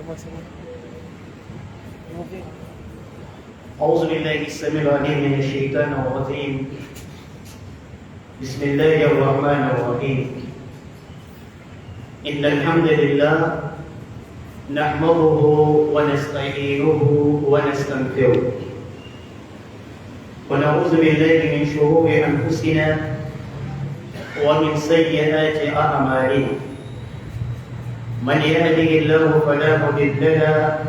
أعوذ بالله السميع العليم من الشيطان الرجيم. بسم الله الرحمن الرحيم. إن الحمد لله نحمده ونستعينه ونستغفره ونعوذ بالله من شرور أنفسنا ومن سيئات أعمالنا. من يهده الله فلا مضل له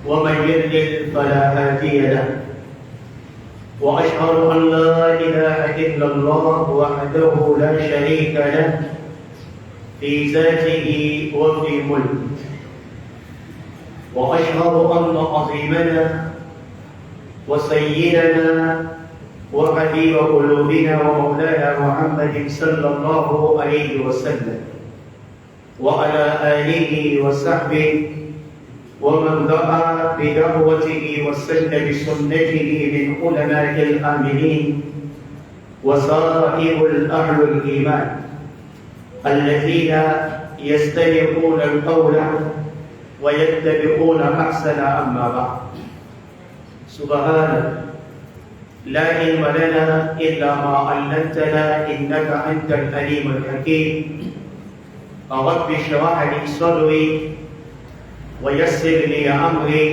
ومن يضلل فلا هادي له. وأشهد أن لا إله إلا الله وحده لا شريك له في ذاته وفي ملكه. وأشهد أن عظيمنا وسيدنا وحبيب قلوبنا ومولانا محمد صلى الله عليه وسلم وعلى آله وصحبه ومن دعا بدعوته واستنى بسنته من علماء الآمنين وصائب الأهل الإيمان الذين يستمعون القول ويتبعون أحسن. أما بعد، سبحانك لا علم لنا إلا ما علمتنا إنك أنت العليم الحكيم. رب اشرح لي صدري ويسر لي أمري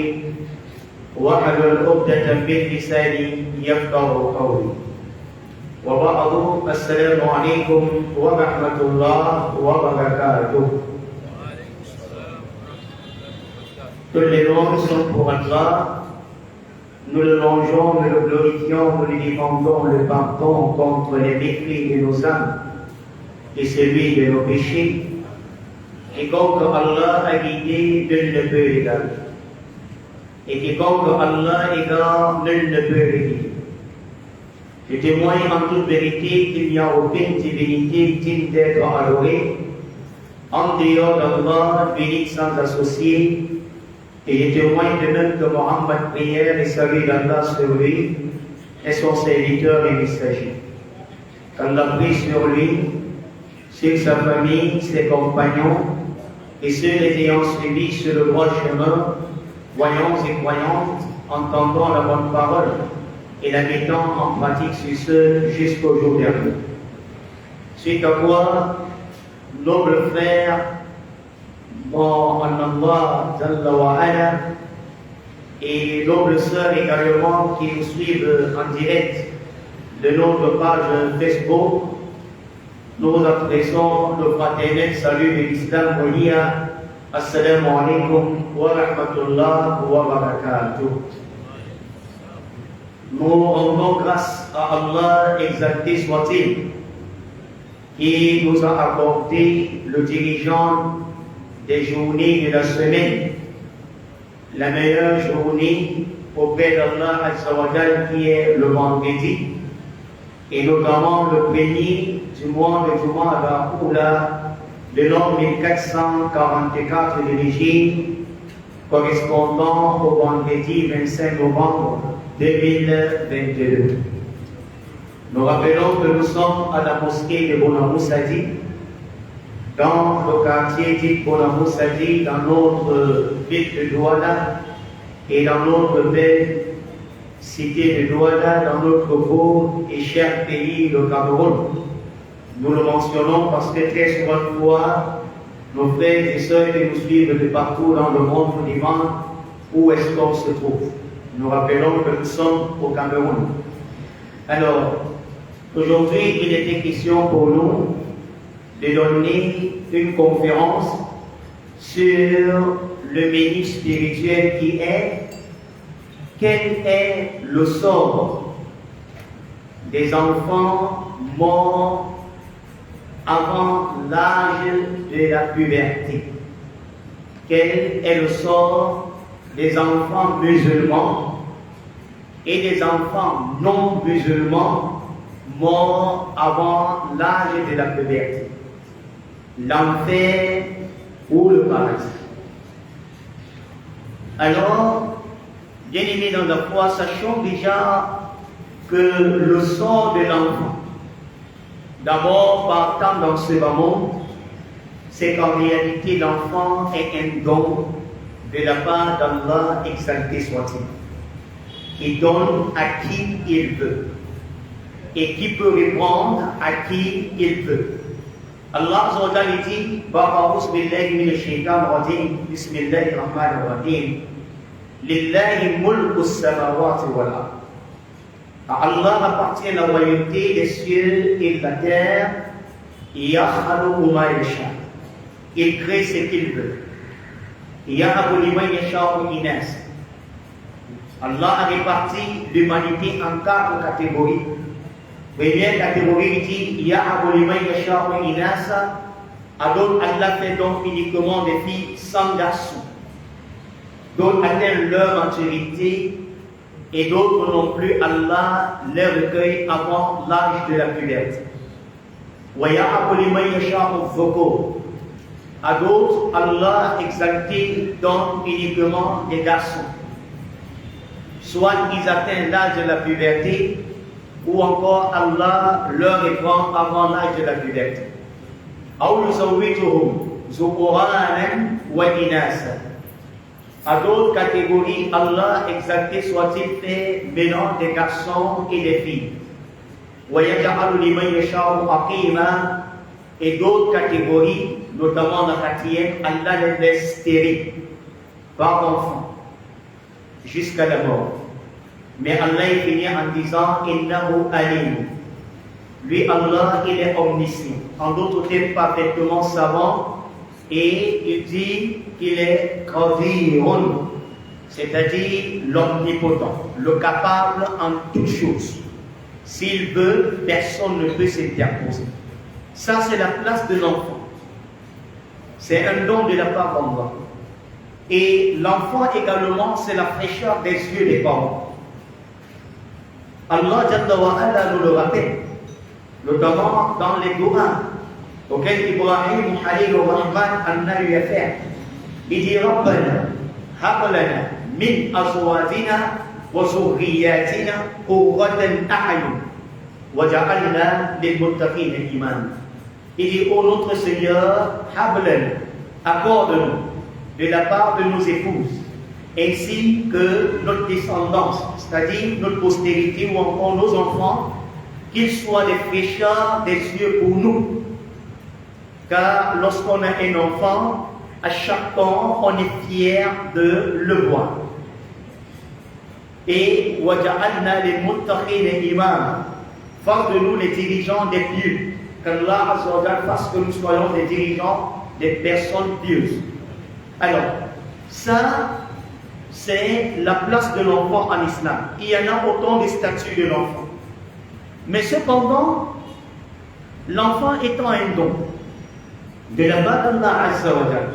واحلل عقدة من لساني يفقهوا قولي. وبعد، السلام عليكم ورحمة الله وبركاته. Tous les noms sont pour Allah. Nous le louangeons, nous le glorifions, nous le défendons, le partons contre les méfaits de nos âmes et celui de nos péchés. Quiconque Allah a guidé, nul ne peut l'égarer. Et quiconque Allah égare, nul ne peut le guider. Je témoigne en toute vérité qu'il n'y a aucune divinité digne d'être adorée en dehors d'Allah, béni sans associé. Et je témoigne de même que Mohammed, prière et salut d'Allah sur lui, est son serviteur et messager. qu'Allah prie sur lui, sur sa famille, ses compagnons, et ceux les ayant suivis sur le droit chemin, voyants et croyantes, entendant la bonne parole et la mettant en pratique sur ce jusqu'au jour dernier. Suite à quoi, noble frère, en Allah Jalla wa Ala, et nobles sœurs également qui nous suivent en direct de notre page Facebook, nous adressons le fraternel salut de l'islam au Lia. Assalamu alaikum wa rahmatullah wa barakatuh. Nous rendons grâce à Allah, exalté soit-il, qui nous a apporté le dirigeant des journées de la semaine, la meilleure journée auprès d'Allah Azza qui est le vendredi, et notamment le premier du mois de Jumada Oula de l'an 1444 de l'Égypte, correspondant au vendredi 25 novembre 2022. Nous rappelons que nous sommes à la mosquée de Bonamou Sadi, dans le quartier dit Bonamou Sadi, dans notre ville de Douala et dans notre belle cité de Douala, dans notre beau et cher pays, le Cameroun. Nous le mentionnons parce que très souvent, nos frères et sœurs qui nous suivent de partout dans le monde nous demandent où est-ce qu'on se trouve. Nous rappelons que nous sommes au Cameroun. Alors, aujourd'hui, il était question pour nous de donner une conférence sur le menu spirituel qui est quel est le sort des enfants morts avant l'âge de la puberté. Quel est le sort des enfants musulmans et des enfants non musulmans morts avant l'âge de la puberté, l'enfer ou le paradis. Alors, bien aimés dans la foi, sachons déjà que le sort de l'enfant, d'abord partant dans ce bas monde, c'est qu'en réalité l'enfant est un don de la part d'Allah, exalté soit-il, qui donne à qui il veut et qui peut répondre à qui il veut. Allah Azza wa Jalla dit Ba'a'uz billahi minash shaitanir rajim Bismillahir rahmanir rahim Lillahi mulku as-samawati wal ard. À Allah appartient la royauté des cieux et de la terre. Yakhluqu ma yasha. Il crée ce qu'il veut. Yahabu liman yasha'u inas. Allah a réparti l'humanité en 4 catégories. Première catégorie dit Yahabu liman yasha'u inas. Alors Allah fait donc uniquement des filles sans garçons. D'autres atteignent leur maturité et d'autres non plus. Allah les recueille avant l'âge de la puberté. Wa yahabu liman yasha'u dhukur. À d'autres, Allah exalté donne uniquement des garçons. Soit ils atteignent l'âge de la puberté, ou encore Allah leur répond avant l'âge de la puberté. À d'autres catégories, Allah exalté soit-il fait mélange des garçons et des filles. Et d'autres catégories, notamment la 4e, Allah les laisse stériles, par enfants, jusqu'à la mort. Mais Allah finit en disant Innahu alim. Lui, Allah, il est omniscient. En d'autres termes, parfaitement savant. Et il dit qu'il est qadirun, c'est-à-dire l'omnipotent, le capable en toutes choses. S'il veut, personne ne peut s'interposer. Ça, c'est la place de l'enfant. C'est un don de la part d'Allah. Et l'enfant également, c'est la fraîcheur des yeux des parents. Allah Jalla wa Ala nous le rappelle, notamment dans les doigts auxquels Ibrahim Khalil Rahman Allah lui a fait. Il dit Rabbana hab lana min azwajina wa zurriyatina qurratan a'yun waj'alna lil muttaqina imama. Il dit, ô notre Seigneur, Hablan, accorde-nous de la part de nos épouses, ainsi que notre descendance, c'est-à-dire notre postérité ou encore nos enfants, qu'ils soient des fraîcheurs des yeux pour nous. Car lorsqu'on a un enfant, à chaque temps, on est fier de le voir. Et waja'alna lil muttaqina imama, fasse de nous les dirigeants des pieux. Qu'Allah Azza wa Jalla fasse que nous soyons des dirigeants, des personnes pieuses. Alors, ça, c'est la place de l'enfant en islam. Il y en a autant des statuts de l'enfant. Mais cependant, l'enfant étant un don de la part d'Allah Azza wa Jalla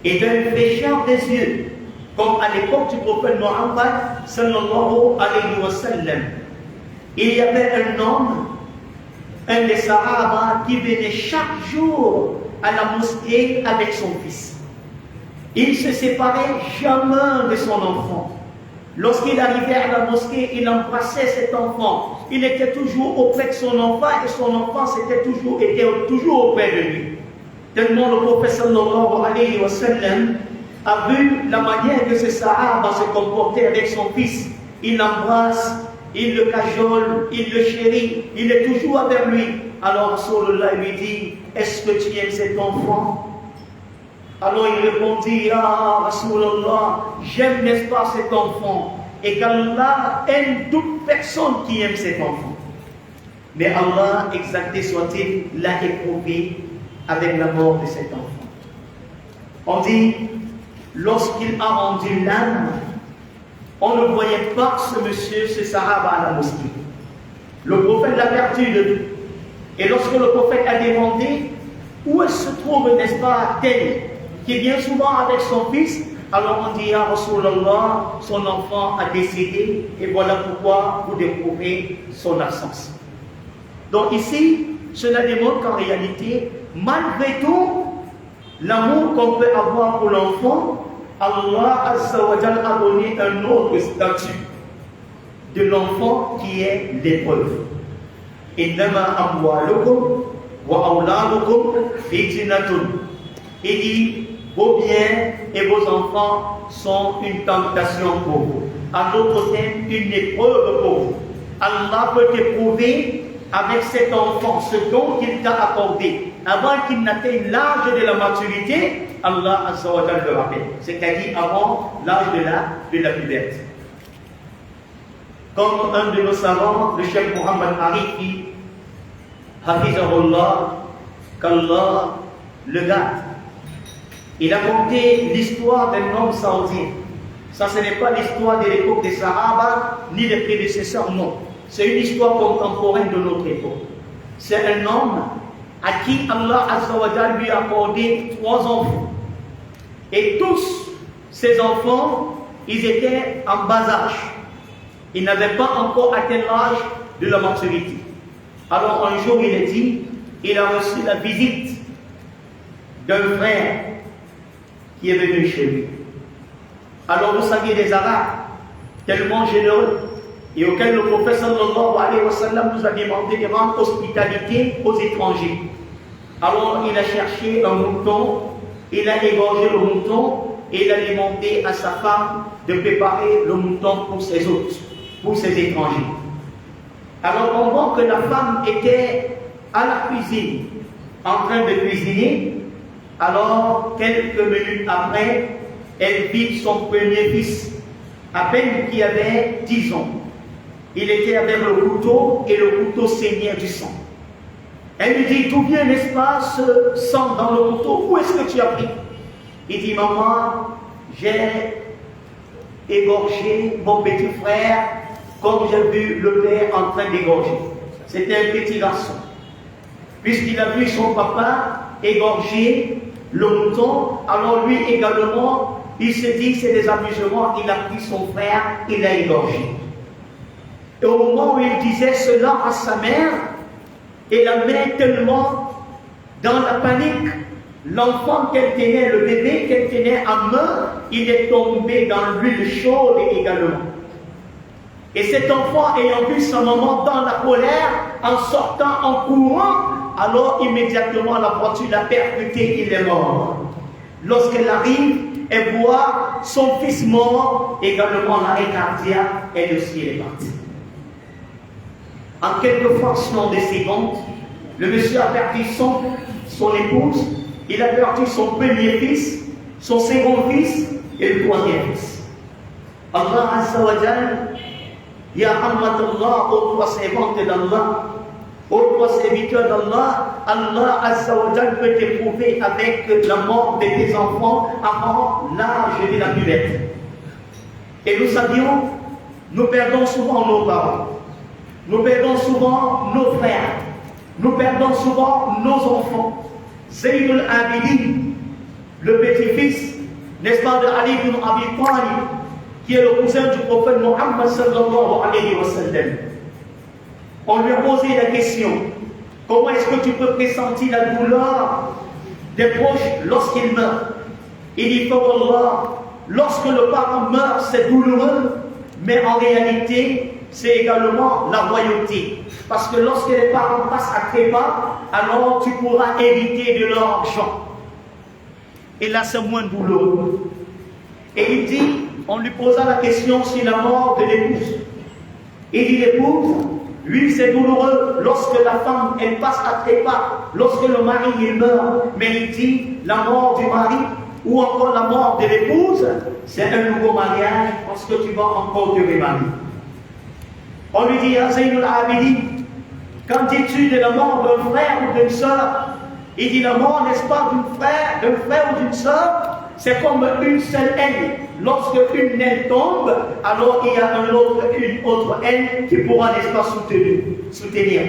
et d'un fraîcheur des yeux, comme à l'époque du prophète Muhammad sallallahu alayhi wa sallam, il y avait un homme, un des Sahaba, qui venait chaque jour à la mosquée avec son fils. Il ne se séparait jamais de son enfant. Lorsqu'il arrivait à la mosquée, il embrassait cet enfant. Il était toujours auprès de son enfant et son enfant était toujours auprès de lui. Tellement le prophète sallallahu alayhi wa sallam a vu la manière que ce Sahaba se comportait avec son fils. Il l'embrasse, il le cajole, il le chérit, il est toujours avec lui. Alors Rasulullah lui dit, est-ce que tu aimes cet enfant? Alors il répondit, ah Rasulullah, j'aime n'est-ce pas cet enfant? Et qu'Allah aime toute personne qui aime cet enfant. Mais Allah, exalté soit-il, l'a éprouvé avec la mort de cet enfant. On dit, lorsqu'il a rendu l'âme, on ne voyait pas ce monsieur, ce Sahaba à la mosquée. Le prophète l'a perdu de vue. Et lorsque le prophète a demandé où elle se trouve, n'est-ce pas, tel qui vient souvent avec son fils, alors on dit à Rasulallah, son enfant a décédé et voilà pourquoi vous découvrez son absence. Donc ici, cela démontre qu'en réalité, malgré tout, l'amour qu'on peut avoir pour l'enfant, Allah Azza wa Jalla a donné un autre statut de l'enfant qui est l'épreuve. Innama amwalukum wa awladukum fitnatun. Il dit, vos biens et vos enfants sont une tentation pour vous. À d'autres termes, une épreuve pour vous. Allah peut t'éprouver avec cet enfant, ce don qu'il t'a accordé. Avant qu'il n'atteigne l'âge de la maturité, Allah Azza wa Jalla le rappelle. C'est-à-dire avant l'âge de la puberté. Comme un de nos savants, le Cheikh Mohammed Arif, dit, Hafizahullah, qu'Allah le garde. Il a conté l'histoire d'un homme saoudien. Ça, ce n'est pas l'histoire de l'époque des Sahaba, ni des prédécesseurs, non. C'est une histoire contemporaine de notre époque. C'est un homme à qui Allah Azza wa Jalla lui a accordé 3 enfants. Et tous ces enfants, ils étaient en bas âge. Ils n'avaient pas encore atteint l'âge de la maturité. Alors un jour, il est dit, il a reçu la visite d'un frère qui est venu chez lui. Alors vous saviez, les Arabes, tellement généreux, et auquel le prophète sallallahu alayhi wa sallam nous a demandé de rendre hospitalité aux étrangers. Alors il a cherché un mouton, il a égorgé le mouton, et il a demandé à sa femme de préparer le mouton pour ses hôtes, pour ses étrangers. Alors pendant que la femme était à la cuisine, en train de cuisiner, alors quelques minutes après, elle vit son premier fils, à peine qu'il avait 10 ans. Il était avec le couteau et le couteau saignait du sang. Elle lui dit, d'où vient, n'est-ce pas, ce sang dans le couteau? Où est-ce que tu as pris? Il dit, maman, j'ai égorgé mon petit frère comme j'ai vu le père en train d'égorger. C'était un petit garçon. Puisqu'il a vu son papa égorger le mouton, alors lui également, il se dit, c'est des amusements, il a pris son frère, il l'a égorgé. Et au moment où il disait cela à sa mère, et la mère tellement dans la panique, l'enfant qu'elle tenait, le bébé qu'elle tenait en main, il est tombé dans l'huile chaude également. Et cet enfant, ayant vu sa maman dans la colère, en sortant en courant, alors immédiatement la voiture l'a percuté, il est mort. Lorsqu'elle arrive, elle voit son fils mort, également l'arrêt cardiaque, elle aussi elle est partie. En quelques fractions de secondes, le monsieur a perdu son épouse, il a perdu son premier fils, son second fils et le troisième fils. Allah Azza wa Jalla, Ya Hamdallah, ô toi servante d'Allah, ô toi serviteur d'Allah, Allah Azza wa Jalla peut t'éprouver avec la mort de tes enfants avant l'âge de la puberté. Et nous savions, nous perdons souvent nos parents. Nous perdons souvent nos frères, nous perdons souvent nos enfants. Zaynul Abidin, le petit-fils, n'est-ce pas, de Ali ibn Abi Talib, qui est le cousin du prophète Mohammed sallallahu alayhi wa sallam. On lui a posé la question, comment est-ce que tu peux pressentir la douleur des proches lorsqu'ils meurent? Il dit, Allah, lorsque le parent meurt, c'est douloureux, mais en réalité, c'est également la royauté. Parce que lorsque les parents passent à trépas, alors tu pourras hériter de leur argent. Et là, c'est moins douloureux. Et il dit, on lui posa la question sur la mort de l'épouse. Il dit, l'épouse, oui, c'est douloureux lorsque la femme, elle passe à trépas, lorsque le mari, il meurt. Mais il dit, la mort du mari, ou encore la mort de l'épouse, c'est un nouveau mariage parce que tu vas encore te remarier. On lui dit, Zaynul Abidin, qu'en dis-tu de la mort d'un frère ou d'une soeur? Il dit, la mort, n'est-ce pas, d'un frère ou d'une soeur, c'est comme une seule aile. Lorsque une aile tombe, alors il y a une autre aile qui pourra, n'est-ce pas, soutenir.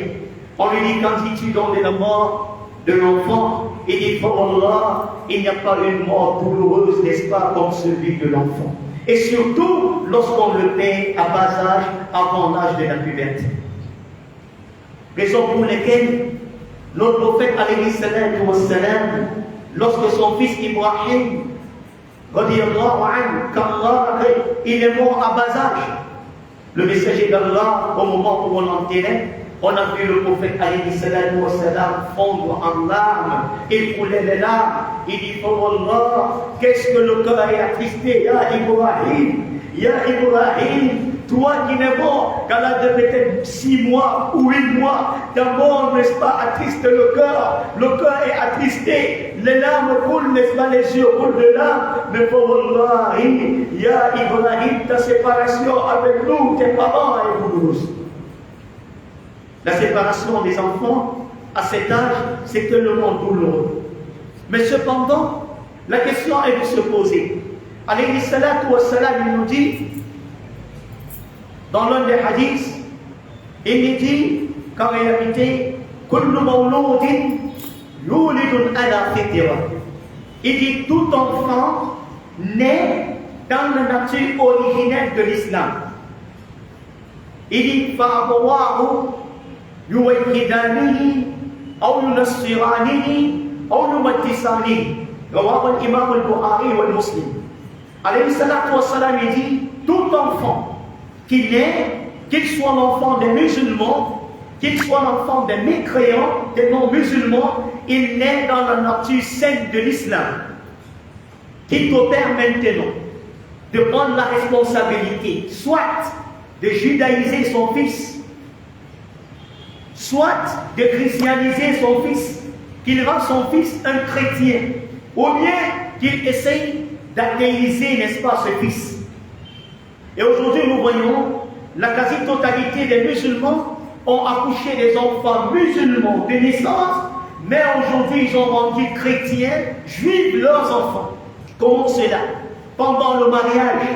On lui dit, qu'en dis-tu donc de la mort de l'enfant? Il dit, pour Allah, il n'y a pas une mort douloureuse, n'est-ce pas, comme celui de l'enfant. Et surtout, lorsqu'on le paie à bas âge, avant l'âge de la puberté. Raison pour laquelle notre prophète, alayhi salatu wa salam, lorsque son fils Ibrahim, radiyallahu anhu, qu'Allah, il est mort à bas âge, le messager d'Allah, au moment où on l'enterrait, On a vu le prophète alayhi salam fondre en larmes et couler les larmes. Il dit, oh Allah, qu'est-ce que le cœur est attristé, Ya Ibrahim, Ya Ibrahim, toi qui n'es mort qu'à l'âge de peut-être 6 mois ou 8 mois, ta mort, n'est-ce pas, attriste le cœur est attristé, les larmes coulent, n'est-ce pas, les yeux coulent de larmes, mais pour Allah, Ya Ibrahim, ta séparation avec nous, tes parents et vous tous. La séparation des enfants à cet âge, c'est tellement douloureux. Mais cependant, la question est de se poser. Alayhi salatu wa salam, il nous dit, dans l'un des hadiths, il dit qu'en réalité, kullu mawludin yulidun ala fitra. Il dit tout enfant naît dans la nature originelle de l'islam. Il dit fa'abawahu yuwahhidanihi aw yunassiranihi aw yumattisanihi. Rawahu al-imam al-Bukhari wa al-Muslim. Alayhi salatu wa salam, il dit tout enfant qui naît, qu'il soit l'enfant des musulmans, qu'il soit l'enfant des mécréants, des non-musulmans, il naît dans la nature sainte de l'islam, qui t'opère maintenant de prendre la responsabilité, soit de judaïser son fils, soit de christianiser son fils, qu'il rend son fils un chrétien, ou bien qu'il essaye d'athéiser, n'est-ce pas, ce fils. Et aujourd'hui, nous voyons la quasi-totalité des musulmans ont accouché des enfants musulmans de naissance, mais aujourd'hui, ils ont rendu chrétiens, juifs leurs enfants. Comment cela? Pendant le mariage,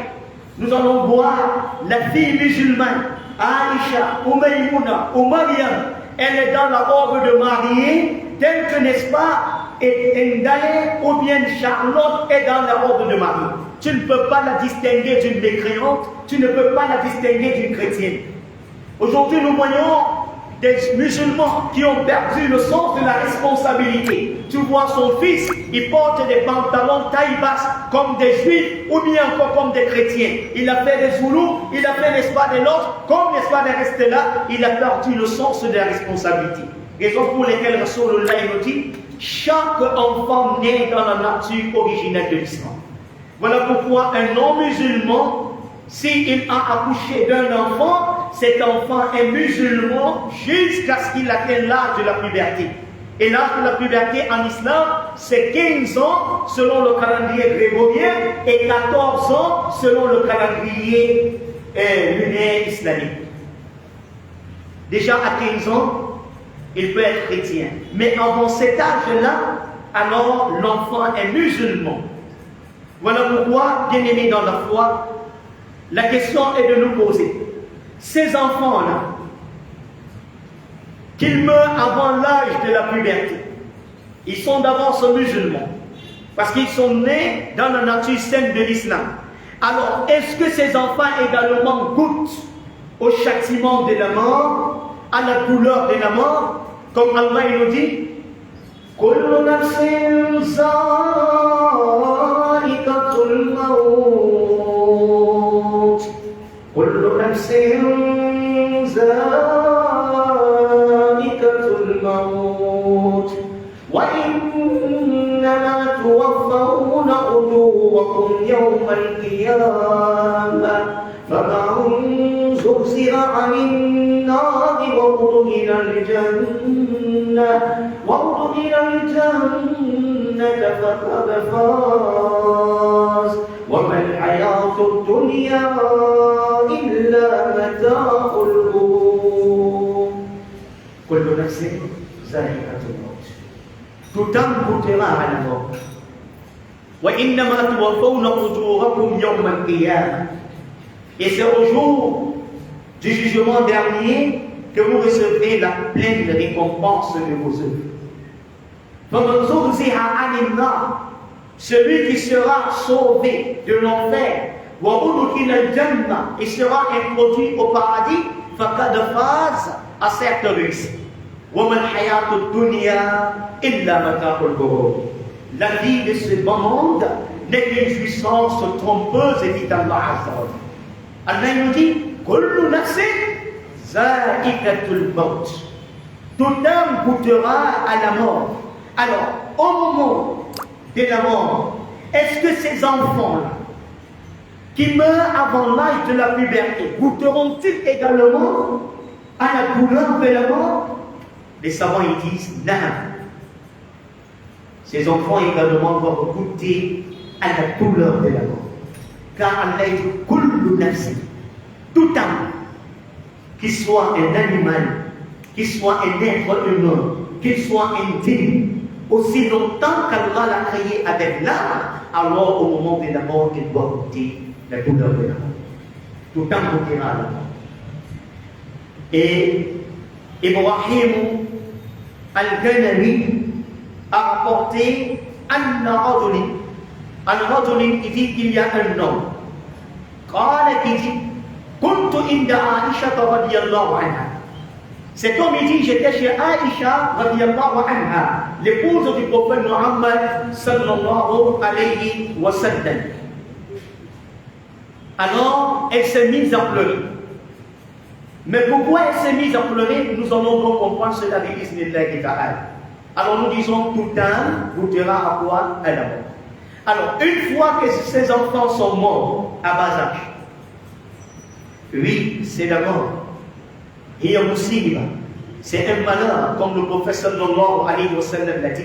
nous allons voir la fille musulmane, Aïcha, ou Maïmouna, ou Mariam, elle est dans la robe de mariée, telle que, n'est-ce pas, et Ndaye ou bien Charlotte est dans la robe de mariée. Tu ne peux pas la distinguer d'une mécréante, tu ne peux pas la distinguer d'une chrétienne. Aujourd'hui, nous voyons des musulmans qui ont perdu le sens de la responsabilité. Tu vois son fils, il porte des pantalons taille basse comme des juifs ou bien encore comme des chrétiens. Il a fait des zoulous, il a fait, n'est-ce pas, des nôtres, comme, n'est-ce pas, des restés là, il a perdu le sens de la responsabilité. Raison pour lesquelles Rasulullah nous dit, chaque enfant naît dans la nature originelle de l'islam. Voilà pourquoi un non-musulman, s'il a accouché d'un enfant, cet enfant est musulman jusqu'à ce qu'il atteigne l'âge de la puberté. Et l'âge de la puberté en islam, c'est 15 ans selon le calendrier grégorien et 14 ans selon le calendrier lunaire islamique. Déjà à 15 ans, il peut être chrétien. Mais avant cet âge-là, alors l'enfant est musulman. Voilà pourquoi, bien-aimés dans la foi, la question est de nous poser, ces enfants-là, qu'ils meurent avant l'âge de la puberté, ils sont d'avance musulmans, parce qu'ils sont nés dans la nature sainte de l'islam. Alors, est-ce que ces enfants également goûtent au châtiment de la mort, à la douleur de la mort, comme Allah nous dit, كل نفس ذائقة الموت كل نفس ذائقة الموت وإنما توفون أجوركم يوم القيامة فمن زحزح عن النار وأدخل الجنة فقد فاز وما الحياة الدنيا إلا متاع الغرور كل نفس ذائقة الموت Tout âme goûtera à la mort. وإنما توفون أجوركم يوم القيامة. Et c'est au jour du jugement dernier que vous recevrez la pleine récompense de vos œuvres. Celui qui sera sauvé de l'enfer, il sera introduit au paradis, à cette réussite. La vie de ce monde n'est qu'une jouissance trompeuse, et dit Allah Azza wa Jalla. Allah nous dit, kullu nafsin Za'iqatul maut. Tout âme goûtera à la mort. Alors, au moment de la mort, est-ce que ces enfants-là, qui meurent avant l'âge de la puberté, goûteront-ils également à la douleur de la mort? Les savants ils disent non. Ces enfants également vont goûter à la douleur de la mort. Car Allah dit kullu nafsin, tout âme, qu'il soit un animal, qu'il soit un être humain, qu'il soit un djinn, aussi longtemps qu'Allah l'a créé avec l'âme, alors au moment de la mort, il doit goûter la douleur de la mort. Tout âme goûtera à la mort. Et Ibrahim al-Ghanami a rapporté Al-Rajulin, il dit qu'il y a un homme. Il dit Kuntu inda Aisha radiyallahu anha. Cet homme il dit j'étais chez Aisha radiyallahu anha, l'épouse du prophète Muhammad sallallahu alayhi wa sallam. Alors elle s'est mise à pleurer. Mais pourquoi elle s'est mise à pleurer? Nous allons donc comprendre cela avec Bismillah ta'ala. Alors nous disons tout âme goûtera à quoi? À la mort. Alors une fois que ces enfants sont morts à bas âge, oui, c'est la mort. Et un musiba, c'est un malheur, comme le prophète sallallahu alayhi wa sallam l'a dit.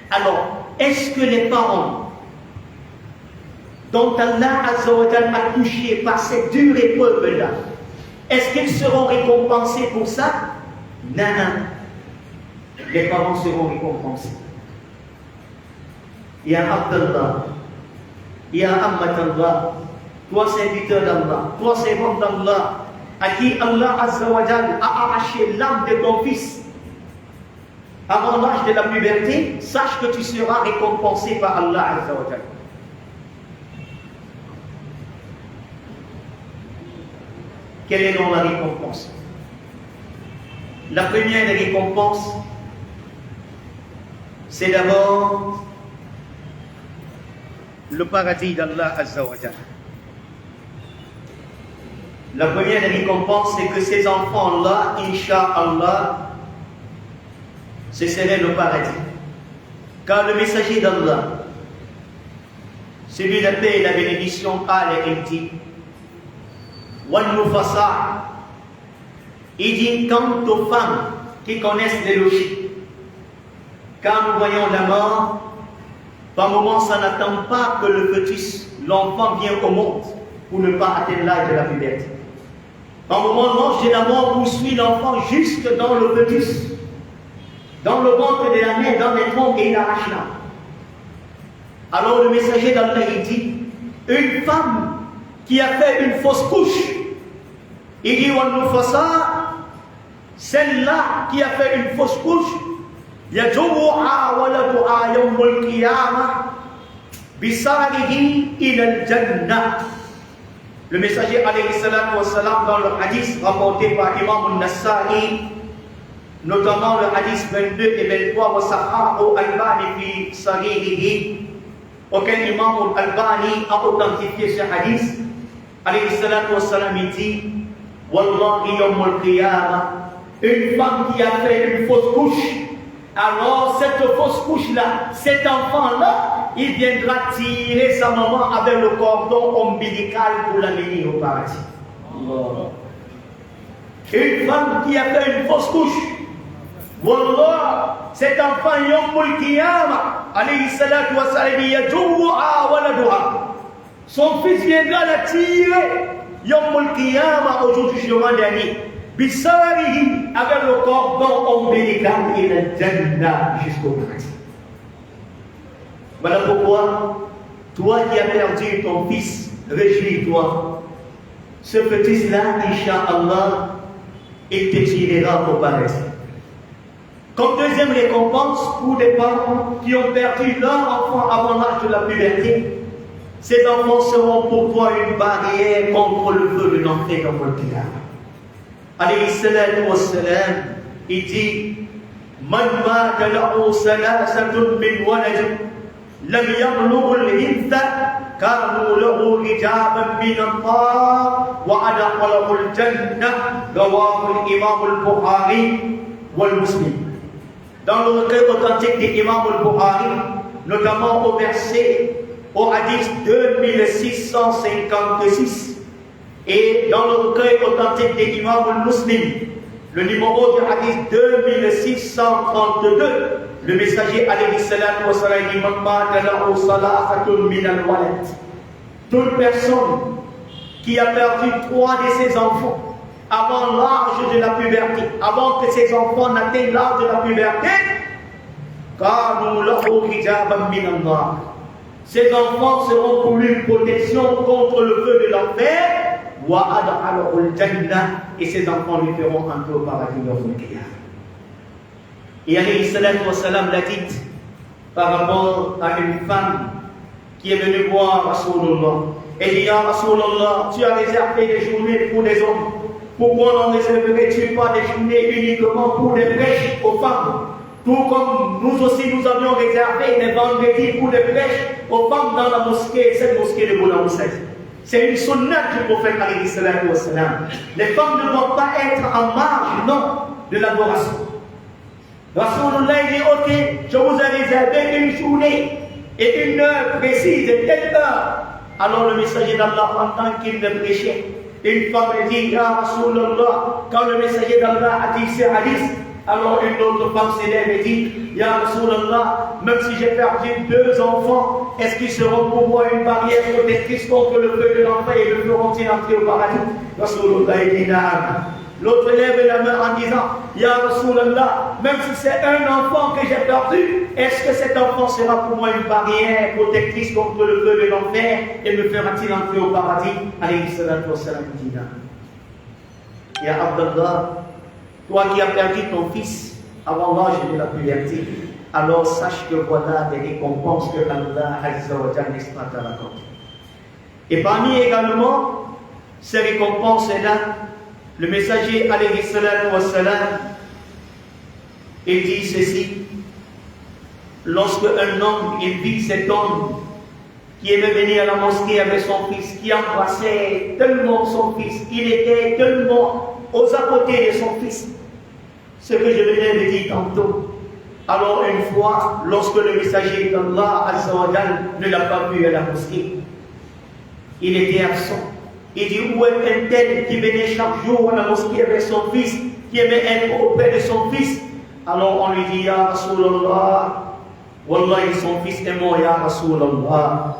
Alors, est-ce que les parents dont Allah Azza wa Jalla a touché par cette dure épreuve-là, est-ce qu'ils seront récompensés pour ça? Non, non. Les parents seront récompensés. Ya Abdallah, Ya Ammatallah, toi serviteur d'Allah, toi servant d'Allah, à qui Allah Azza wa Jalla a arraché l'âme de ton fils avant l'âge de la puberté, sache que tu seras récompensé par Allah Azza wa Jalla. Quelle est donc la récompense? La première récompense, c'est d'abord le paradis d'Allah Azza wa Jalla. La première récompense, c'est que ces enfants-là, Inch'Allah, ce serait le paradis. Car le messager d'Allah, celui de la paix et la bénédiction, il dit il dit quant aux femmes qui connaissent les logiques, quand nous voyons la mort, par moment ça n'attend pas que le fœtus, l'enfant vienne au monde pour ne pas atteindre l'âge de la puberté. Par moment l'ange de la mort poursuit l'enfant jusque dans le fœtus, dans le ventre de la mère, dans les troncs, et il arrache l'âme. Alors le messager d'Allah il dit, une femme qui a fait une fausse couche, il dit celle-là qui a fait une fausse couche, yajouha waladuha yawmul qiyamah bisarihi ila al-jannah. Le messager alayhi salatu wa salam dans le hadith rapporté par Imam al-Nasa'i, notamment le hadith 22 et 23, wa sahahu al-Albani fi sahihihi, auquel Imam al-Albani a authentifié ce hadith, alayhi salatu wa salam, il dit Wallahi yawmul qiyamah, une femme qui a fait une fausse couche, alors cette fausse couche-là, cet enfant-là, il viendra tirer sa maman avec le cordon ombilical pour l'amener au paradis. Une femme qui a fait une fausse couche, Wallah, cet enfant yawmul qiyamah, alayhi salatu wa salam, yajouha waladuha, son fils viendra la tirer yawmul qiyamah, au jour du jugement dernier, bisarihi, avec le cordon ombilical et la jannah jusqu'au paradis. Voilà pourquoi, toi qui as perdu ton fils, réjouis-toi. Ce petit-là, Inch'Allah, il te tirera au paradis. Comme deuxième récompense pour les parents qui ont perdu leur enfant avant l'âge de la puberté, ces enfants seront pour toi une barrière contre le feu de l'enfer dans le qiyamah. Alayhi salatu wa salam, il dit Man mata lahu salasatun min walad lam yablugh al-hintha كانوا له حجابا من النار وأدخله الجنة رواه الإمام البخاري والمسلم. Dans le recueil authentique d'Imam al-Bukhari, notamment au verset, au hadith 2656, et dans le recueil authentique d'Imam al-Muslim, le numéro du hadith 2632, le messager alayhi salatu wa salam dit toute personne qui a perdu 3 de ses enfants avant l'âge de la puberté, avant que ses enfants n'atteignent l'âge de la puberté, ces enfants seront pour lui une protection contre le feu de l'enfer, et ces enfants lui feront entrer au paradis lors du qiyam. Et alayhi salatu wa salam l'a dit par rapport à une femme qui est venue voir Rasulullah. Elle dit: Ya Rasulullah, tu as réservé des journées pour des hommes. Pourquoi n'en réserverais-tu pas des journées uniquement pour les prêches aux femmes? Tout comme nous aussi nous avions réservé les vendredis pour les prêches aux femmes dans la mosquée, cette mosquée de Boula Hussein. C'est une sunnah du prophète alayhi salatu wa salam. Les femmes ne doivent pas être en marge, non, de l'adoration. Rasulullah dit: ok, je vous ai réservé une journée et une heure précise, et telle heure. Alors le messager d'Allah, pendant qu'il le prêchait, une femme dit: Ya Rasulullah, quand le messager d'Allah a dit ce hadith, alors une autre femme s'élève et dit: Ya Rasulullah, même si j'ai perdu 2 enfants, est-ce qu'ils seront pour moi une barrière protectrice contre le feu de l'enfer et le feront-ils entrer au paradis? Rasulullah dit: Naam. L'autre lève la main en disant: Ya Rasulallah, même si c'est un enfant que j'ai perdu, est-ce que cet enfant sera pour moi une barrière protectrice contre le feu de l'enfer et me fera-t-il entrer au paradis? Alayhi salatu wa salam dit: Ya Abdallah, toi qui as perdu ton fils avant l'âge de la puberté, alors sache que voilà des récompenses que Allah Azza wa Jalla t'accorde. Et parmi également ces récompenses-là, le messager alayhi salatu wa salam, il dit ceci: lorsque un homme, il vit cet homme qui aimait venir à la mosquée avec son fils, qui embrassait tellement son fils, il était tellement aux à côté de son fils, ce que je venais de dire tantôt. Alors une fois, lorsque le messager d'Allah Azza wa Jalla ne l'a pas vu à la mosquée, il était absent. Il dit: où est un tel qui venait chaque jour à la mosquée avec son fils, qui aimait être auprès de son fils? Alors on lui dit: Ya Rasulallah, wallahi son fils est mort, Ya Rasulallah.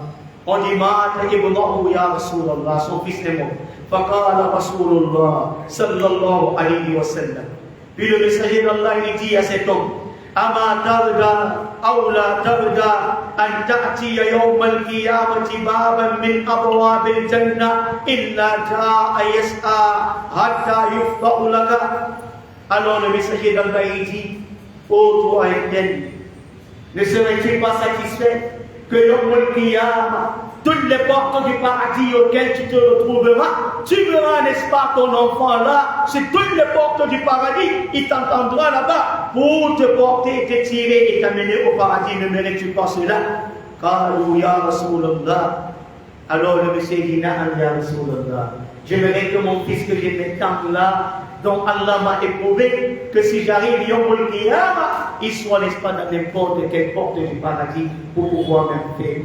On dit: Mata ibnahu, Ya Rasulallah, son fils est mort. Faqala Rasulullah sallallahu alayhi wa sallam. Puis le messager d'Allah il dit à cet homme: Ama tarda aw la tarda an ta'tiya yawm al-qiyamati baban min abwab al-jannah illa jaa yas'a hatta yufta'u laka. Alors le messager d'Allah il dit: ô toi Éternel, ne serais-tu pas satisfait que yawm al-qiyamah, toutes les portes du paradis auxquelles tu te retrouveras, tu verras, n'est-ce pas, ton enfant là, c'est toutes les portes du paradis, il t'entendra là-bas pour te porter, te tirer et t'amener au paradis. Ne mérites-tu pas cela? Qalu ya Rasulallah. Alors le monsieur dit: Na'am ya Rasulallah. J'aimerais que mon fils que j'aimais tant là, dont Allah m'a éprouvé, que si j'arrive yawmul qiyamah, il soit, n'est-ce pas, dans n'importe quelle porte du paradis pour pouvoir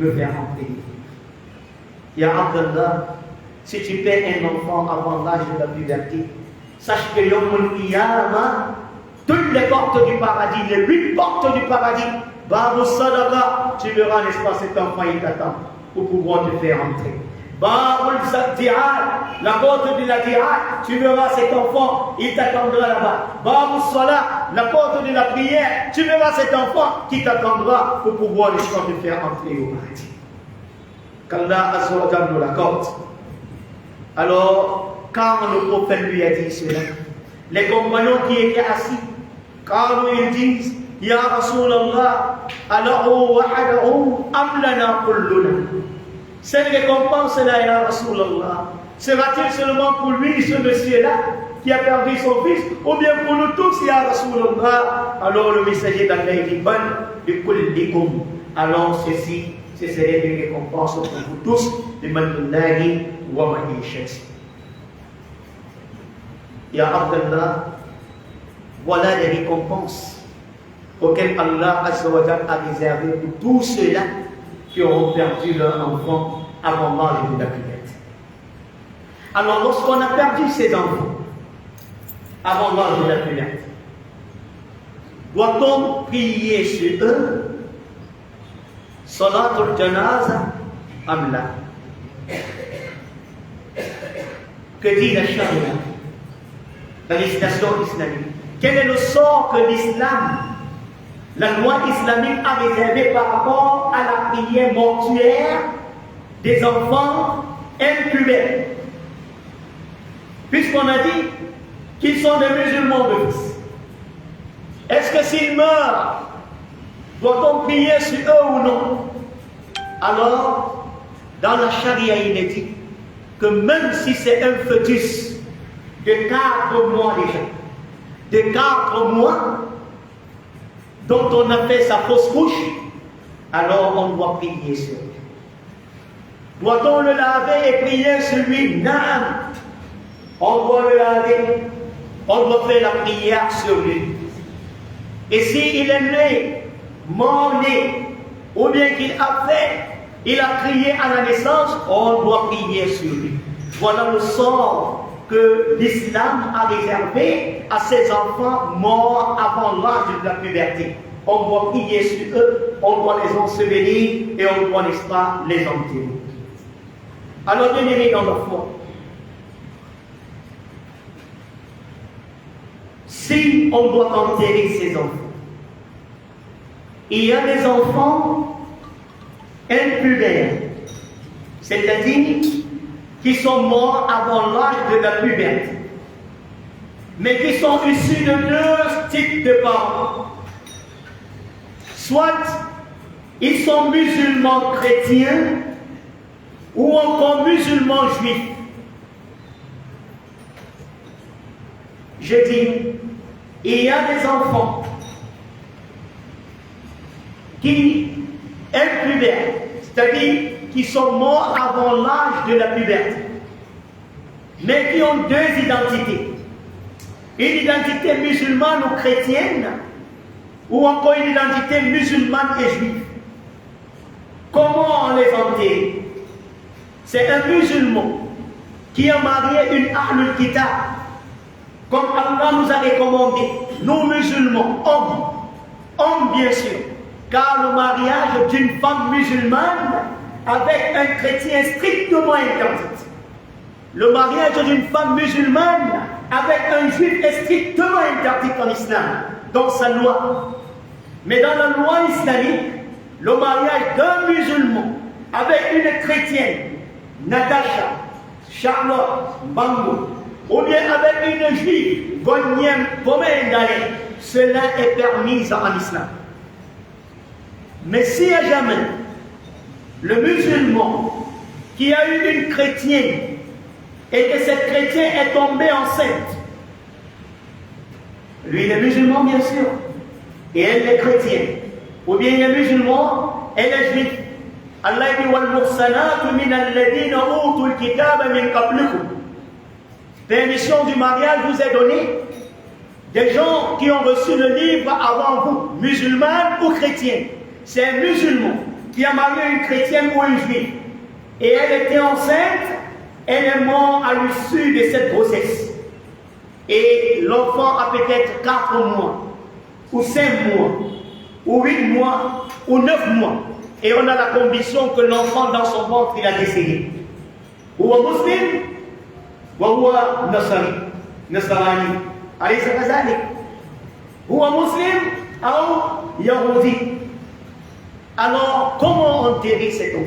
me faire entrer. Ya Abdallah, si tu perds un enfant avant l'âge de la puberté, sache que yawmul qiyamah, toutes les portes du paradis, les 8 portes du paradis, Babu Sadaqa, tu verras, n'est-ce pas, cet enfant il t'attend pour pouvoir te faire entrer. Babul Dihad, la porte de la Dihad, tu verras cet enfant, il t'attendra là-bas. Babul Salah, la porte de la prière, tu verras cet enfant qui t'attendra pour pouvoir, n'est-ce pas, te faire entrer au paradis. Qu'Allah Azza wa Jalla nous l'accorde. Alors, quand le prophète lui a dit cela, les compagnons qui étaient assis, quand ils disent: Ya Rasulallah, alahu wahadahu am lana kulluna. Cette récompense-là, Ya Rasulallah, sera-t-il seulement pour lui, ce monsieur-là, qui a perdu son fils, ou bien pour nous tous, Ya Rasulallah? Alors le messager d'Allah dit: Ban bi kullikum. Alors ceci ce serait une récompense pour vous tous, de Mandullahi wa Maïchet. Ya Abdallah, voilà les récompenses auxquelles Allah a réservé pour tous ceux-là qui auront perdu leur enfant avant l'âge de la puberté. Alors, lorsqu'on a perdu ses enfants avant l'âge de la puberté, doit-on prier sur eux? Salatul Janaza Amla. Que dit la charia, la législation islamique? Quel est le sort que l'islam, la loi islamique a réservé par rapport à la prière mortuaire des enfants impubères? Puisqu'on a dit qu'ils sont des musulmans de fils, est-ce que s'ils meurent, doit-on prier sur eux ou non? Alors, dans la charia, il est dit que même si c'est un fœtus de 4 mois déjà, de 4 mois, dont on a fait sa fausse couche, alors on doit prier sur lui. Doit-on le laver et prier sur lui? Non. On doit le laver, on doit faire la prière sur lui. Et s'il est né, mort-né, ou bien il a crié à la naissance, on doit prier sur lui. Voilà le sort que l'islam a réservé à ses enfants morts avant l'âge de la puberté. On doit prier sur eux, on doit les ensevelir et on doit, n'est-ce pas, les enterrer. Alors, bien-aimés dans la foi, si on doit enterrer ses enfants, il y a des enfants impubères, c'est-à-dire qui sont morts avant l'âge de la puberté, mais qui sont issus de 2 types de parents. Soit ils sont musulmans chrétiens ou encore musulmans juifs. Je dis, il y a des enfants qui impubères, c'est-à-dire qui sont morts avant l'âge de la puberté, mais qui ont 2 identités. Une identité musulmane ou chrétienne, ou encore une identité musulmane et juive. Comment on les enterre? C'est un musulman qui a marié une Ahlul Kitab, comme Allah nous a recommandé, nous musulmans, hommes bien sûr, car le mariage d'une femme musulmane avec un chrétien strictement interdit. Le mariage d'une femme musulmane avec un juif est strictement interdit en islam, dans sa loi. Mais dans la loi islamique, le mariage d'un musulman avec une chrétienne, Natasha, Charlotte, Bango, ou bien avec une juive, Gonyem, Pomendale, cela est permis en islam. Mais si à jamais le musulman qui a eu une chrétienne et que cette chrétienne est tombée enceinte, lui il est musulman bien sûr, et elle est chrétienne, ou bien il est musulman, elle est juive. Allah dit wal muhsanatu min alladhina utul kitaba min qablikum. Permission du mariage vous est donnée des gens qui ont reçu le livre avant vous, musulmans ou chrétiens. C'est un musulman qui a marié une chrétienne ou une juive, et elle était enceinte, elle est morte à l'issue de cette grossesse. Et l'enfant a peut-être 4 mois, ou 5 mois, ou 8 mois, ou 9 mois. Et on a la conviction que l'enfant dans son ventre, il a décédé. Ou un muslim, ou un nasrani. Allez, c'est pas ça. Ou un muslim, ou yahudi. Alors, comment enterrer cet enfant?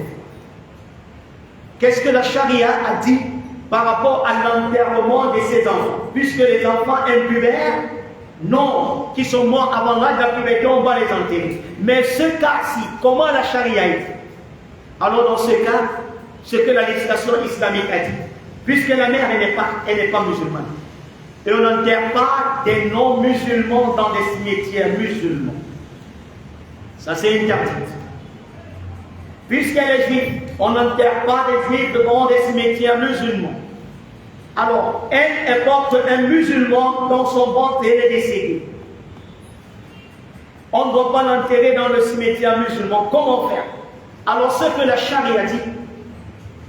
Qu'est-ce que la charia a dit par rapport à l'enterrement de ces enfants? Puisque les enfants impubères, non, qui sont morts avant l'âge de la puberté, on va les enterrer. Mais ce cas-ci, comment la charia a dit? Alors dans ce cas, ce que la législation islamique a dit, puisque la mère elle n'est pas musulmane, et on n'enterre pas des non-musulmans dans des cimetières musulmans. Ça c'est interdit. puisqu'elle est juive, on n'enterre pas des juifs devant des cimetières musulmans. Alors, elle porte un musulman dans son ventre et elle est décédée. On ne doit pas l'enterrer dans le cimetière musulman. Comment faire? Alors, ce que la charia dit,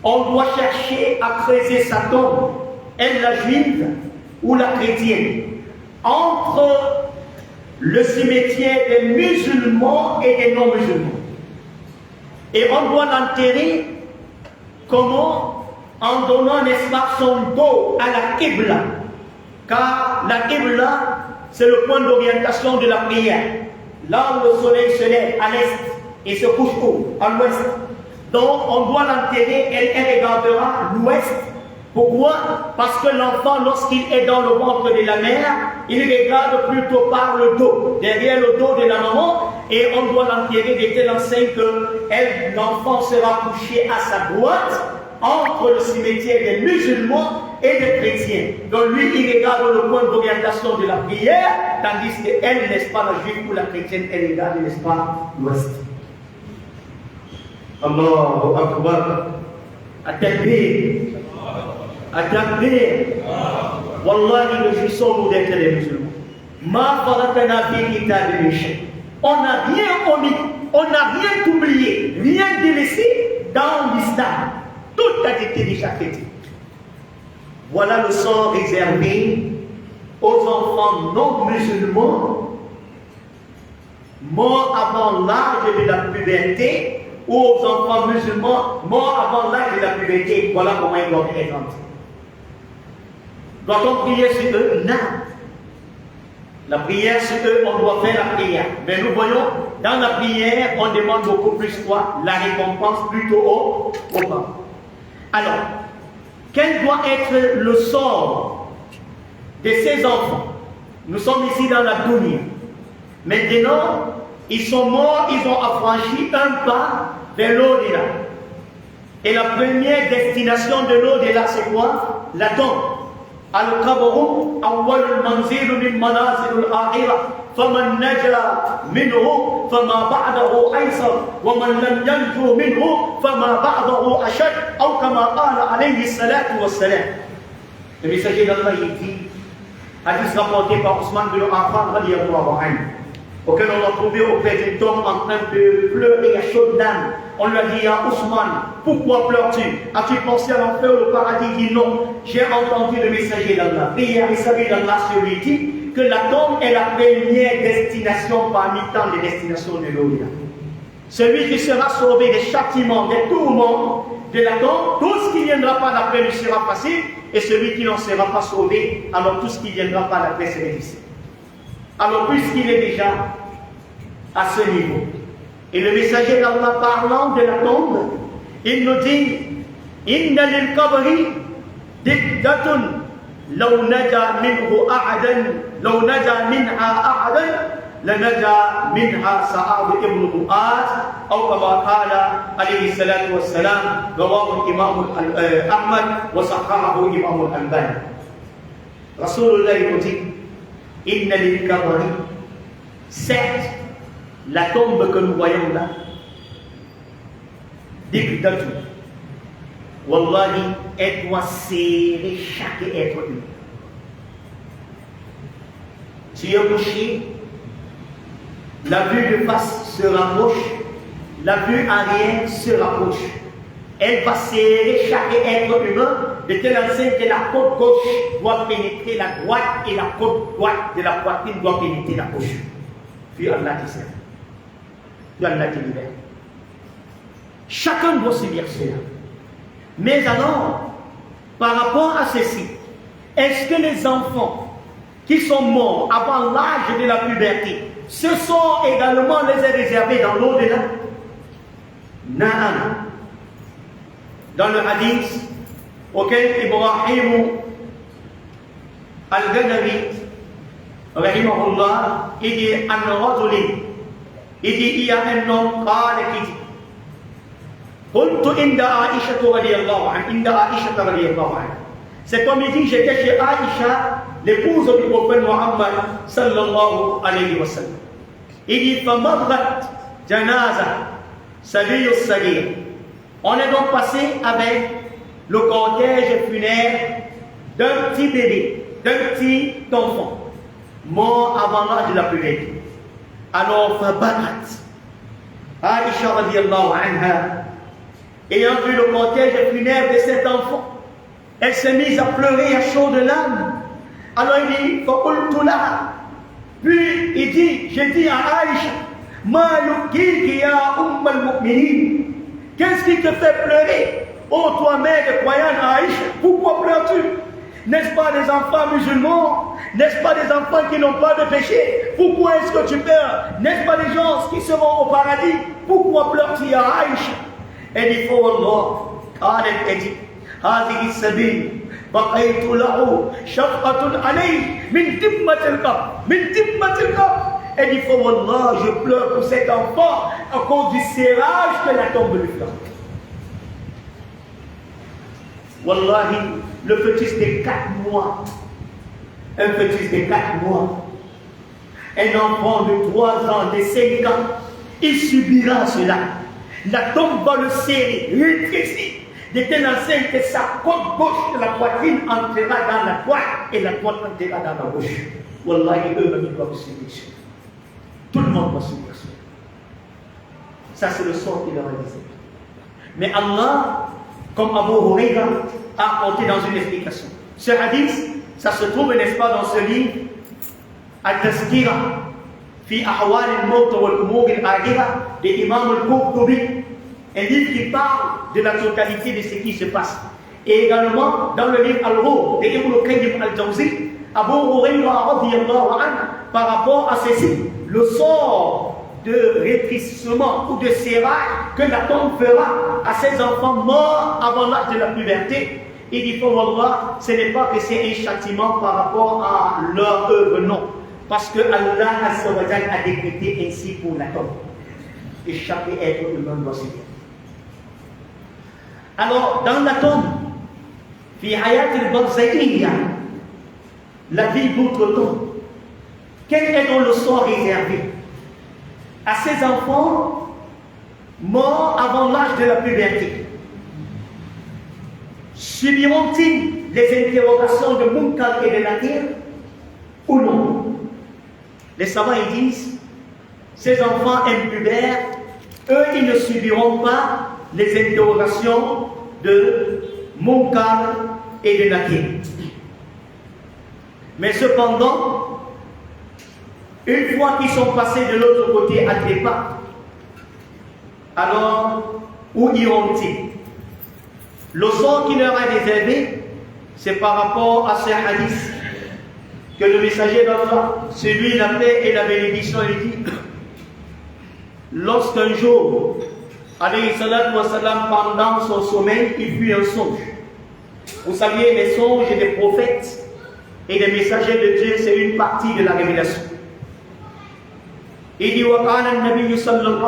on doit chercher à creuser sa tombe, elle la juive ou la chrétienne, entre le cimetière des musulmans et des non-musulmans. Et on doit l'enterrer comment? En donnant, n'est-ce pas, son dos à la Qibla. Car la Qibla, c'est le point d'orientation de la prière. Là où le soleil se lève à l'est et se couche où? À l'ouest. Donc on doit l'enterrer, elle regardera l'ouest. Pourquoi? Parce que l'enfant, lorsqu'il est dans le ventre de la mère, il regarde plutôt par le dos, derrière le dos de la maman, et on doit l'enterrer de telle enseigne que l'enfant sera couché à sa droite, entre le cimetière des musulmans et des chrétiens. Donc lui, il regarde le point d'orientation de la prière, tandis qu'elle, n'est-ce pas, la juive ou la chrétienne, elle regarde, n'est-ce pas, l'ouest. Allahu Akbar. At-takbir. At-takbir. Wallahi, réjouissons-nous d'être les musulmans. Ma faratana fi kitab al-shay. On n'a rien omis, on n'a rien oublié, rien délaissé dans l'islam. Tout a été déjà traité. Voilà le sort réservé aux enfants non musulmans morts avant l'âge de la puberté ou aux enfants musulmans morts avant l'âge de la puberté. Voilà comment ils doivent être entrés. Doit-on prier sur eux? Non. La prière sur eux, on doit faire la prière. Mais nous voyons, dans la prière, on demande beaucoup plus quoi? La récompense plutôt au bas. Alors, quel doit être le sort de ces enfants? Nous sommes ici dans la dunya. Maintenant, ils sont morts, ils ont affranchi un pas vers l'au-delà. Et la première destination de l'au-delà, c'est quoi? La tombe. Al-Qabru awwal manzil min manazil al-akhirah. فمن نجا منه فما بعده أيسر ومن لم ينجو منه فما بعده أشد أو كما قال عليه الصلاة والسلام. Le messager d'Allah dit, hadith rapporté par Ousmane bin Affan radiyallahu anhu, auquel on l'a trouvé auprès d'un homme en train de pleurer à chaudes larmes. On lui a dit, à Ousmane, pourquoi pleures-tu? As-tu pensé à l'enfer ou au paradis? Il dit non, j'ai entendu le messager d'Allah. Et le messager d'Allah se lui dit que la tombe est la première destination parmi tant de destinations de l'au-delà. Celui qui sera sauvé des châtiments, des tourments de la tombe, tout ce qui ne viendra pas d'après lui sera facile, et celui qui n'en sera pas sauvé, alors tout ce qui ne viendra pas d'après sera difficile. Alors puisqu'il est déjà à ce niveau, et le messager d'Allah parlant de la tombe, il nous dit Inna lil qabri diddatun law naja minhu a'adan law naja minha a'adan lanaja minha Sa'ad ibn Mu'adh ou kama qala alayhi salatu wassalam rawahu Imam Ahmad wa sahahahu Imam al-Albani. Rasulullah nous dit Inna lil qabri, certes la tombe que nous voyons là, dictature. Wallahi, elle doit serrer chaque être humain. Tu es couché, la vue de face se rapproche, la vue arrière se rapproche. Elle va serrer chaque être humain de telle enseigne que la côte gauche doit pénétrer la droite et la côte droite de la poitrine doit pénétrer la gauche. Puis Allah te sert. Puis Allah te libère. Chacun doit subir cela. Mais alors, par rapport à ceci, est-ce que les enfants qui sont morts avant l'âge de la puberté, ce sont également les réservés dans l'au-delà? Naam. Dans le hadith auquel Ibrahim al-Ghanawi, rahimahullah, il dit An-Raduli, il dit il y a un homme qui dit قلت عند عائشة رضي الله عنها عند عائشة رضي الله عنها. Cet homme dit j'étais chez Aïcha, l'épouse du prophète Muhammad sallallahu alayhi wa sallam. Il dit فمرت جنازة Salut Salir. On est donc passé avec le cortège funèbre d'un petit bébé, d'un petit enfant, mort avant l'âge de la puberté. Alors, Fabarat, Aïcha radiallahu anha, ayant vu le cortège funèbre de cet enfant, elle s'est mise à pleurer à chaudes larmes. Alors il dit, Fakultu laha. Puis il dit, j'ai dit à Aïcha, Ma yukiki ya ummal mu'minin. Qu'est-ce qui te fait pleurer? Oh, toi, mère de croyante Aïcha, pourquoi pleures-tu? N'est-ce pas des enfants musulmans? N'est-ce pas des enfants qui n'ont pas de péché? Pourquoi est-ce que tu pleures? N'est-ce pas des gens qui seront au paradis? Pourquoi pleures-tu à Aïcha? Elle dit, oh Allah, elle dit, هذه السبيل بقيت له شفقة عليه من تمة القبر من تمة القبر. Elle dit, oh Allah, je pleure pour cet enfant à cause du serrage que la tombe lui fait. Wallahi, le fœtus de 4 mois, un fœtus de 4 mois, un enfant de 3 ans, de 5 ans, il subira cela. La tombe va le serrer, rétrécir, de telle enseigne que sa côte gauche de la poitrine entrera dans la droite et la droite entrera dans la gauche. Wallahi, eux-mêmes, ils doivent subir cela. Tout le monde va subir cela. Ça, c'est le sort qu'il leur a dit. Mais Allah, comme Abu Huraira a apporté dans une explication. Ce hadith, ça se trouve, n'est-ce pas, dans ce livre, Al-Tazkira, fi Ahwal al-Mawt wa al-Umur al-Akhira, de Imam al-Qurtubi, un livre qui parle de la totalité de ce qui se passe. Et également, dans le livre Al-Ruh, de Ibn Qayyim al-Jawzi, Abu Huraira radiyallahu anhu, par rapport à ceci, le sort de rétrécissement ou de serrage que la tombe fera à ces enfants morts avant l'âge de la puberté, il dit, pour Allah, ce n'est pas que c'est un châtiment par rapport à leur œuvre, non. Parce que Allah a décrété ainsi pour la tombe. Et chaque être humain doit se dire. Alors, dans la tombe, fi hayat al-barzakhiya, la vie d'outre-tombe, quel est donc le sort réservé à ces enfants morts avant l'âge de la puberté? Subiront-ils les interrogations de Munkar et de Nakir ou non? Les savants ils disent, ces enfants impubères, eux ils ne subiront pas les interrogations de Munkar et de Nakir. Mais cependant, une fois qu'ils sont passés de l'autre côté à trépas, alors où iront-ils? Le sort qui leur est réservé, c'est par rapport à ce hadith que le messager d'Allah, celui la paix et la bénédiction, il dit, lorsqu'un jour, alayhi salatu wa salam, pendant son sommeil, il fut un songe. Vous saviez, les songes des prophètes et des messagers de Dieu, c'est une partie de la révélation. Il dit, wa qala an-nabiyyu sallallahu